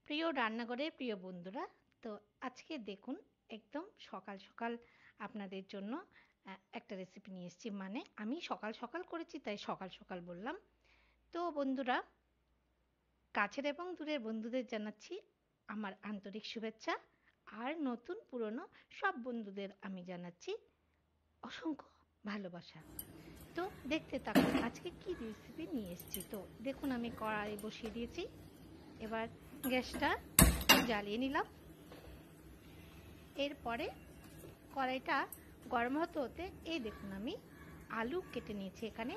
প্রিয় রান্নাঘরের প্রিয় বন্ধুরা, তো আজকে দেখুন একদম সকাল সকাল আপনাদের জন্য একটা রেসিপি নিয়ে এসেছি। মানে আমি সকাল সকাল করেছি তাই সকাল সকাল বললাম। তো বন্ধুরা, কাছের এবং দূরের বন্ধুদের জানাচ্ছি আমার আন্তরিক শুভেচ্ছা, আর নতুন পুরনো সব বন্ধুদের আমি জানাচ্ছি অসংখ্য ভালোবাসা। তো দেখতে থাকুন আজকে কি রেসিপি নিয়ে এসেছি। তো দেখুন আমি কড়াই বসিয়ে দিয়েছি, এবার গ্যাসটা জ্বালিয়ে নিলাম। এরপরে কড়াইটা গরম হতে হতে এই দেখুন আমি আলু কেটে নিয়েছি, এখানে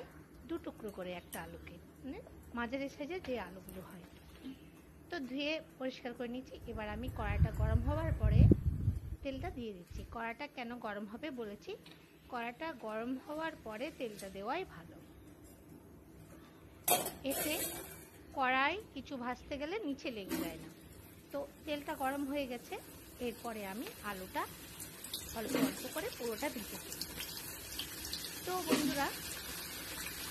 দু টুকরো করে একটা আলুকে, মানে মাঝারি সাইজের যে আলুগুলো হয়, তো ধুয়ে পরিষ্কার করে নিয়েছি। এবার আমি কড়াইটা গরম হওয়ার পরে তেলটা দিয়ে দিচ্ছি। কড়াইটা কেন গরম হবে বলেছি, কড়াইটা গরম হওয়ার পরে তেলটা দেওয়াই ভালো। এতে কড়াই কিছু ভাজতে গেলে নিচে লেগে যায় না। তো তেলটা গরম হয়ে গেছে, এরপরে আমি আলুটা অল্প অল্প করে পুরোটা ভেজে দিই। তো বন্ধুরা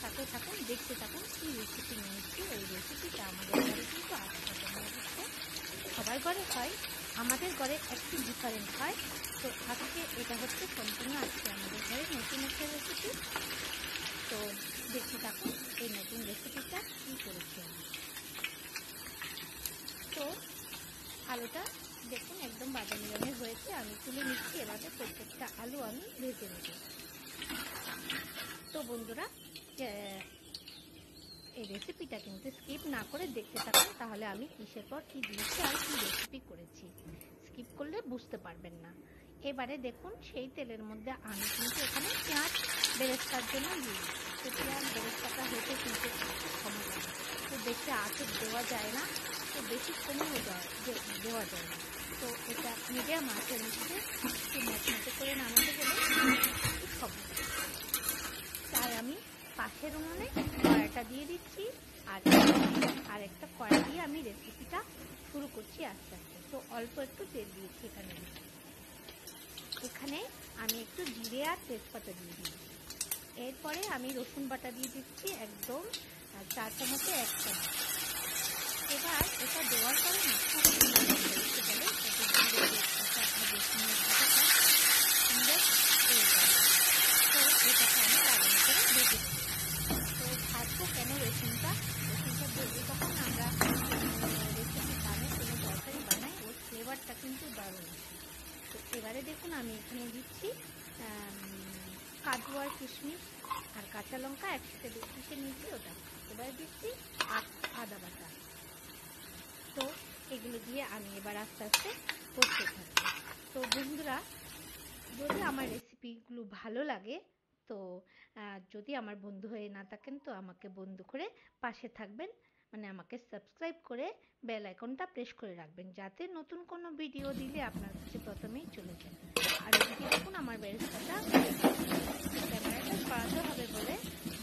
সাথে থাকুন, দেখতে থাকুন কী রেসিপি নিয়েছি। এই রেসিপিটা আমাদের ঘরে কিন্তু আজকে সবার ঘরে হয়, আমাদের ঘরে একটু ডিফারেন্ট হয়। তো আজকে এটা হচ্ছে সম্পূর্ণ আজকে আমাদের ঘরে নতুন একটা রেসিপি। তো দেখতে থাকুন এই নতুন রেসিপিটা কী করেছি আমি। তো আলুটা দেখুন একদম বাদামি রঙের হয়েছে, আমি তুলে নিচ্ছি। এবারে প্রত্যেকটা আলু আমি ভেজে নেব। তো বন্ধুরা, এই রেসিপিটা কিন্তু স্কিপ না করে দেখতে থাকুন, তাহলে আমি কিসের পর কী দিয়েছি আর কী রেসিপি করেছি স্কিপ করলে বুঝতে পারবেন না। এবারে দেখুন সেই তেলের মধ্যে আমি কিন্তু এখানে পেঁয়াজ বেরেস্তার জন্য দিই। তো পেঁয়াজ বেরেস্তাটা হতে কিন্তু একটু সময় লাগে, তো বেশি আঁচে দেওয়া যায় না, তো বেশি কমেও দেওয়া যায় না। তো এটা মিডিয়াম আঁচের মধ্যে একটু মচমচে করে নামাতে গেলে একটু সময় লাগে। তাই আমি পাশের উনুনে কড়াইটা দিয়ে দিচ্ছি, আর একটা কড়াই দিয়ে আমি রেসিপিটা শুরু করছি আস্তে আস্তে। তো অল্প একটু তেল দিয়েছি এখানে আমি একটু জিরে আর তেজপাতা দিয়ে দিই। এরপরে আমি রসুন বাটা দিয়ে দিচ্ছি একদম 4 চামচে 1 চামচ। এবার এটা দেওয়ার পরে না খুব সুন্দর হয়েছে গেলে তো এটাকে আমি লাগানো করে ভেজে দিই। তো ভাজবো কেন রসুনটা ভেজে যখন আমরা রেসিপি বানাই, কোনো তরকারি বানাই, ওর ফ্লেভারটা কিন্তু দারুণ আসে। তো এবারে দেখুন আমি এখানে দিচ্ছি কাজু আর কিশমিশ আর কাঁচা লঙ্কা একসাথে পিষে নিয়েছি ওটা। এবারে দিচ্ছি আদা বাটা। তো এগুলো দিয়ে আমি এবার আস্তে আস্তে করতে থাকি। তো বন্ধুরা, যদি আমার রেসিপিগুলো ভালো লাগে, তো যদি আমার বন্ধু হয়ে না থাকেন তো আমাকে বন্ধু করে পাশে থাকবেন, মানে আমাকে সাবস্ক্রাইব করে বেল আইকনটা প্রেস করে রাখবেন, যাতে নতুন কোনো ভিডিও দিলে আপনার কাছে প্রথমেই চলে যায়। আর এদিকে দেখুন আমার বেরেস্তাটা ক্যামেরাটা সরাতে হবে বলে,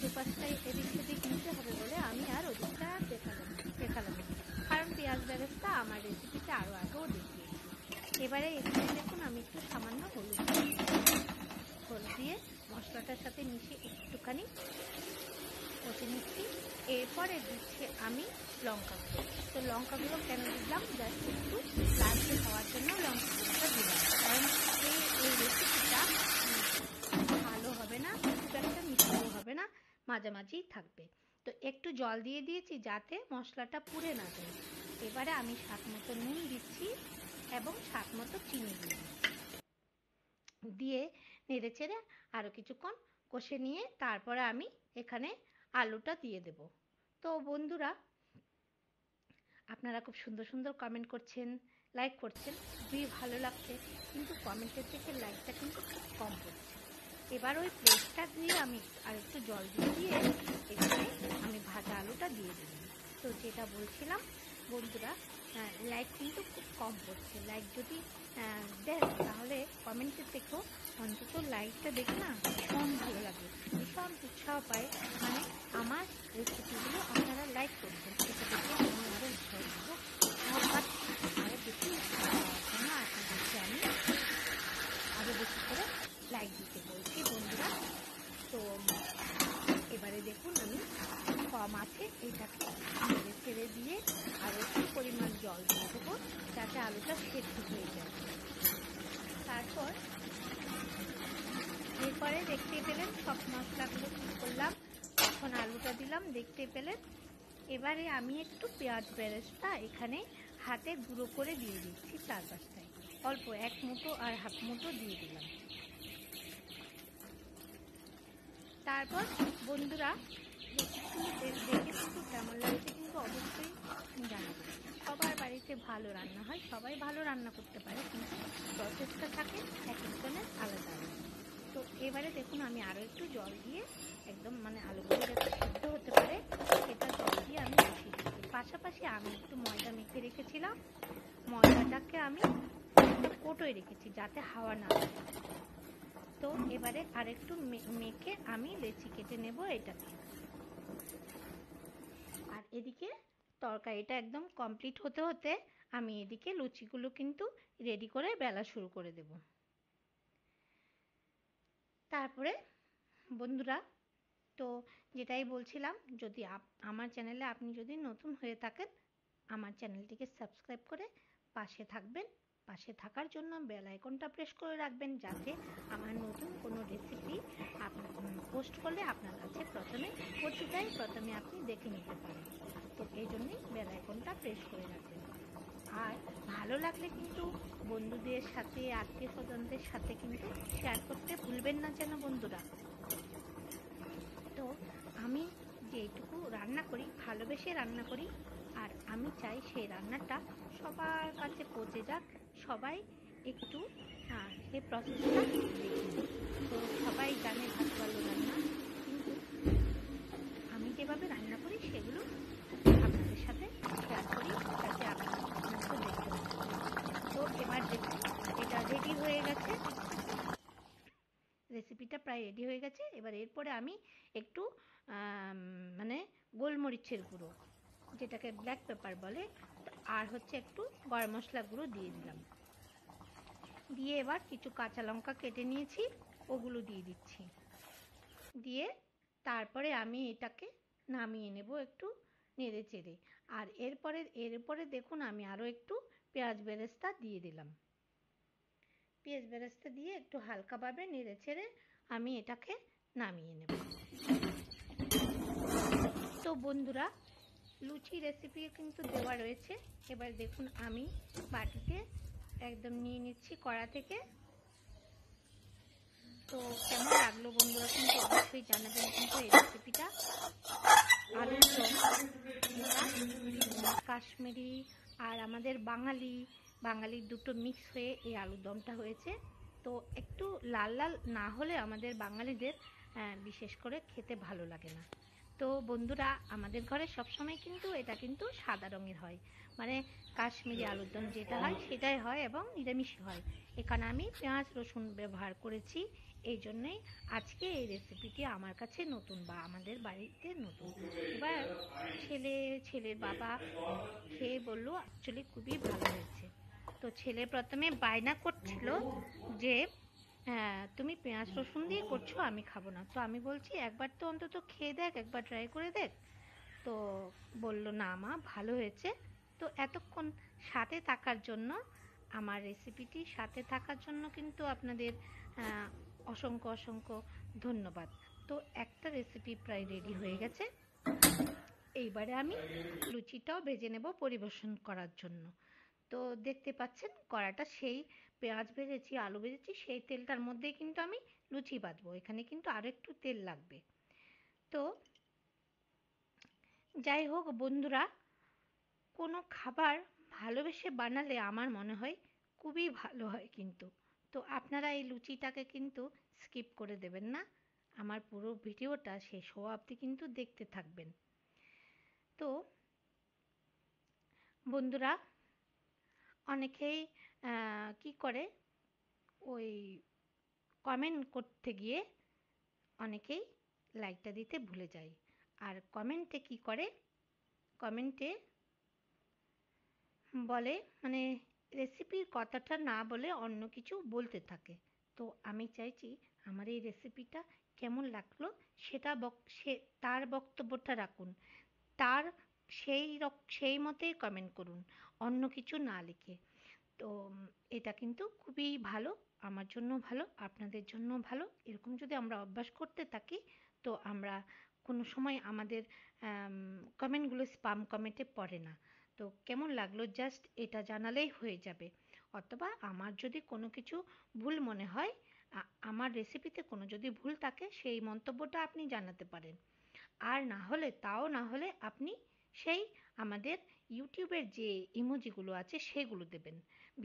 দুপাশটাই এদিক সেদিক নিতে হবে বলে আমি আর ওদিকটা দেখালাম, কারণ পেঁয়াজ বেরেস্তা আমার রেসিপিতে আরও আগেও দেখিয়েছি। এবারে এখানে দেখুন আমি একটু সামান্য হলুদ দিয়ে মশলাটার সাথে মিশিয়ে একটুখানি কষে নিচ্ছি। এরপরে দিচ্ছি আমি লঙ্কাগুলো। তো লঙ্কাগুলো কেন দিলাম, জাস্ট একটু লালচে খাওয়ার জন্য লঙ্কাগুলোটা দিলাম, কারণ এই রেসিপিটা ভালো হবে না, খুব একটা মিষ্টিও হবে না, মাঝামাঝি থাকবে। তো একটু জল দিয়ে দিয়েছি যাতে মশলাটা পুড়ে না যায়। এবারে আমি স্বাদ মতো নুন দিচ্ছি এবং স্বাদ মতো চিনি দিয়ে নেড়ে চেড়ে আরও কিছুক্ষণ কষে নিয়ে তারপরে আমি এখানে আলুটা দিয়ে দেব। তো বন্ধুরা, আপনারা খুব সুন্দর সুন্দর কমেন্ট করছেন, লাইক করছেন, খুবই ভালো লাগছে, কিন্তু কমেন্টের থেকে লাইকটা কিন্তু খুব কম পড়ছে। এবার ওই প্লেটটা দিয়ে আমি আর একটু জল দিয়ে এখানে আমি ভাজা আলুটা দিয়ে দিলাম। তো যেটা বলছিলাম বন্ধুরা, লাইক কিন্তু খুব কম পড়ছে। লাইক যদি দেন তাহলে কমেন্টের থেকেও অন্তত লাইকটা দেখে না ভীষণ ভালো লাগে, ভীষণ উৎসাহ পায়, মানে আমার রেসিপিগুলো আপনারা লাইক করবেন, এটা দেখে আমি আরও উৎসাহ দেবো, আরও বেশি জন্য আপনাদেরকে আমি আরও বেশি করে লাইক দিতে বলছি বন্ধুরা। তো এবারে দেখুন আমি কম আছে এইটাকে ছেড়ে দিয়ে আর একটু পরিমাণ জল দিয়ে দেবো। আলুটা সেদ্ধ হয়ে যায়। তারপর এরপরে দেখতেই পেলেন সব মশলাগুলো কি করলাম, এখন আলুটা দিলাম, দেখতেই পেলেন। এবারে আমি একটু পেঁয়াজ বেরেস্তা এখানে হাতে গুঁড়ো করে দিয়ে দিচ্ছি, 4-5টায় অল্প 1 মুঠো আর হাফ মুঠো দিয়ে দিলাম। তারপর বন্ধুরা রেসিপিগুলো দেখে কিন্তু কেমন লাগছে কিন্তু অবশ্যই জানাবেন। সবার বাড়িতে ভালো রান্না হয়, সবাই ভালো রান্না করতে পারে, কিন্তু প্রসেসটা থাকে এক একজনের আলাদা আলাদা। তো এবারে দেখুন আমি আরও একটু জল দিয়ে একদম মানে আলুগুলো যাতে সিদ্ধ হতে পারে সেটা জল দিয়ে আমি বসিয়ে দিচ্ছি। পাশাপাশি আমি একটু ময়দা মেখে রেখেছিলাম, ময়দাটাকে আমি একটা কোটোয় রেখেছি যাতে হাওয়া না আসে। তো এবারে আরেকটু মেখে আমি লেচি কেটে নেব এটাকে। আর এদিকে তরকারিটা একদম কমপ্লিট হতে হতে আমি এদিকে লুচিগুলো কিন্তু রেডি করে বেলা শুরু করে দেব। তারপরে বন্ধুরা তো যেটাই বলছিলাম, যদি আমার চ্যানেলে আপনি যদি নতুন হয়ে থাকেন আমার চ্যানেলটিকে সাবস্ক্রাইব করে পাশে থাকবেন। পাশে থাকার জন্য বেল আইকনটা প্রেস করে রাখবেন যাতে আমার নতুন কোনো রেসিপি পোস্ট করলে আপনার কাছে প্রথমে আপনি দেখে নিতে পারেন। তো এই জন্যই বেল আইকনটা প্রেস করে রাখবেন। আর ভালো লাগলে কিন্তু বন্ধুদের সাথে আত্মীয় স্বজনদের সাথে কিন্তু শেয়ার করতে ভুলবেন না যেন বন্ধুরা। তো আমি যেটুকু রান্না করি ভালোবেসে রান্না করি, আর আমি চাই সেই রান্নাটা সবার কাছে পৌঁছে যাক, সবাই একটু সেই প্রসেসটা দেখুন। তো সবাই জানে ভাত ভালো রান্না, কিন্তু আমি যেভাবে রান্না করি সেগুলো আপনাদের সাথে শেয়ার করি যাতে আপনারা দেখতে পারেন। তো এবার দেখুন এটা রেডি হয়ে গেছে, রেসিপিটা প্রায় রেডি হয়ে গেছে। এবার এরপরে আমি একটু মানে গোলমরিচের গুঁড়ো যেটাকে ব্ল্যাক পেপার বলে, আর হচ্ছে একটু গরম মশলা গুঁড়ো দিয়ে দিলাম। দিয়ে এবার কিছু কাঁচা লঙ্কা কেটে নিয়েছি ওগুলো দিয়ে দিচ্ছি। দিয়ে তারপরে আমি এটাকে নামিয়ে নেব একটু নেড়ে চেড়ে। আর এরপরে দেখুন আমি আরও একটু পেঁয়াজ বেরেস্তা দিয়ে দিলাম। পেঁয়াজ বেরেস্তা দিয়ে একটু হালকাভাবে নেড়ে চেড়ে আমি এটাকে নামিয়ে নেব। তো বন্ধুরা লুচি রেসিপি কিন্তু দেওয়া রয়েছে। এবার দেখুন আমি বাটিতে একদম নিয়ে নিচ্ছি কড়া থেকে। তো কেমন লাগলো বন্ধুরা কিন্তু অবশ্যই জানাবেন কিন্তু এই রেসিপিটা। আলুর দম কাশ্মীরি আর আমাদের বাঙালির দুটো মিক্স হয়ে এই আলুর দমটা হয়েছে। তো একটু লাল লাল না হলে আমাদের বাঙালিদের বিশেষ করে খেতে ভালো লাগে না। তো বন্ধুরা আমাদের ঘরে সবসময় কিন্তু এটা কিন্তু সাদা রঙের হয়, মানে কাশ্মীরি আলুর দম যেটা হয় সেটাই হয় এবং নিরামিষই হয়। এখানে আমি পেঁয়াজ রসুন ব্যবহার করেছি, এই জন্যই আজকে এই রেসিপিটি আমার কাছে নতুন বা আমাদের বাড়িতে নতুন। এবার ছেলের বাবা খেয়ে বললো অ্যাকচুয়ালি খুবই ভালো হয়েছে। তো ছেলে প্রথমে বায়না করছিল যে তুমি পেঁয়াজ রসুন দিয়ে করছো, আমি খাবো না। তো আমি বলছি একবার তো অন্তত খেয়ে দেখ, একবার ট্রাই করে দেখ। তো বলল না মা ভালো হয়েছে। তো এতক্ষণ সাথে থাকার জন্য, আমার রেসিপিটি সাথে থাকার জন্য কিন্তু আপনাদের অসংখ্য অসংখ্য ধন্যবাদ। তো একটা রেসিপি প্রায় রেডি হয়ে গেছে। এইবারে আমি লুচিটাও ভেজে নেব পরিবেশন করার জন্য। তো দেখতে পাচ্ছেন কড়াটা সেই পেঁয়াজ ভেজেছি আলু ভেজেছি সেই তেলটার মধ্যেই কিন্তু আমি লুচি বাঁধবো। এখানে কিন্তু আরও একটু তেল লাগবে। তো যাই হোক বন্ধুরা, কোনো খাবার ভালোবেসে বানালে আমার মনে হয় খুবই ভালো হয় কিন্তু। তো আপনারা এই লুচিটাকে কিন্তু স্কিপ করে দেবেন না, আমার পুরো ভিডিওটা শেষ হওয়া অবধি কিন্তু দেখতে থাকবেন। তো বন্ধুরা অনেকেই কি করে ওই কমেন্ট করতে গিয়ে অনেকেই লাইকটা দিতে ভুলে যায়, আর কমেন্টে কি করে, কমেন্টে বলে মানে রেসিপির কথাটা না বলে অন্য কিছু বলতে থাকে। তো আমি চাইছি আমার এই রেসিপিটা কেমন লাগলো সেটা তার বক্তব্যটা রাখুন, তার সেই মতেই কমেন্ট করুন, অন্য কিছু না লিখে। তো এটা কিন্তু খুবই ভালো, আমার জন্য ভালো, আপনাদের জন্য ভালো। এরকম যদি আমরা অভ্যাস করতে থাকি তো আমরা কোনো সময় আমাদের কমেন্টগুলো স্পাম কমেন্টে পড়ে না। তো কেমন লাগলো জাস্ট এটা জানালেই হয়ে যাবে। অথবা আমার যদি কোনো কিছু ভুল মনে হয়, আমার রেসিপিতে কোনো যদি ভুল থাকে সেই মন্তব্যটা আপনি জানাতে পারেন। আর না হলে তাও না হলে আপনি সেই আমাদের ইউটিউবের যে ইমোজিগুলো আছে সেগুলো দেবেন।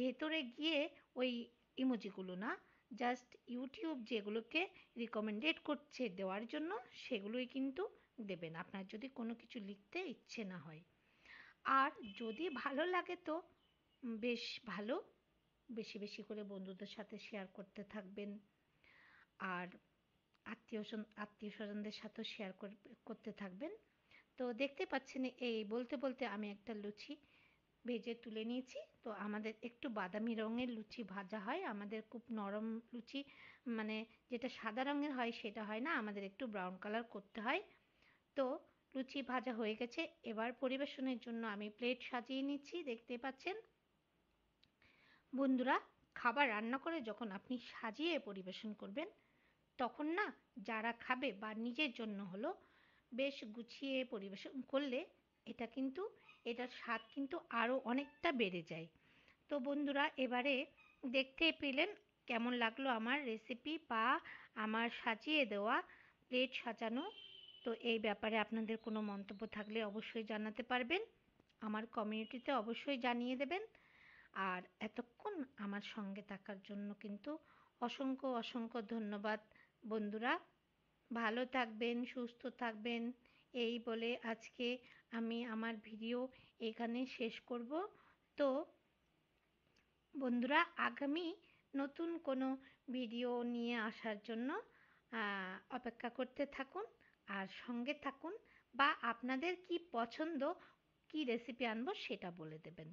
ভেতরে গিয়ে ওই ইমোজিগুলো না, জাস্ট ইউটিউব যেগুলোকে রিকমেন্ডেড করছে দেওয়ার জন্য সেগুলোই কিন্তু দেবেন, আপনার যদি কোনো কিছু লিখতে ইচ্ছে না হয়। আর যদি ভালো লাগে তো বেশ ভালো, বেশি বেশি করে বন্ধুদের সাথে শেয়ার করতে থাকবেন। আর আত্মীয় স্বজনদের সাথেও শেয়ার করতে থাকবেন। তো দেখতে পাচ্ছেন এই বলতে বলতে আমি একটা লুচি ভেজে তুলে নিয়েছি। তো আমাদের একটু বাদামি রঙের লুচি ভাজা হয়, আমাদের খুব নরম লুচি মানে যেটা সাদা রঙের হয় সেটা হয় না, আমাদের একটু ব্রাউন কালার করতে হয়। তো লুচি ভাজা হয়ে গেছে, এবার পরিবেশনের জন্য আমি প্লেট সাজিয়ে নিচ্ছি। দেখতে পাচ্ছেন বন্ধুরা, খাবার রান্না করে যখন আপনি সাজিয়ে পরিবেশন করবেন তখন না যারা খাবে বা নিজের জন্য হলো বেশ গুছিয়ে পরিবেশন করলে এটা কিন্তু এটার স্বাদ কিন্তু আরও অনেকটা বেড়ে যায়। তো বন্ধুরা এবারে দেখতে পেলেন কেমন লাগলো আমার রেসিপি বা আমার সাজিয়ে দেওয়া প্লেট সাজানো। তো এই ব্যাপারে আপনাদের কোনো মন্তব্য থাকলে অবশ্যই জানাতে পারবেন, আমার কমিউনিটিতে অবশ্যই জানিয়ে দেবেন। আর এতক্ষণ আমার সঙ্গে থাকার জন্য কিন্তু অসংখ্য অসংখ্য ধন্যবাদ বন্ধুরা। ভালো থাকবেন, সুস্থ থাকবেন, এই বলে আজকে আমি আমার ভিডিও এখানে শেষ করব। তো বন্ধুরা আগামী নতুন কোনো ভিডিও নিয়ে আসার জন্য অপেক্ষা করতে থাকুন আর সঙ্গে থাকুন, বা আপনাদের কি পছন্দ, কি রেসিপি আনবো সেটা বলে দেবেন।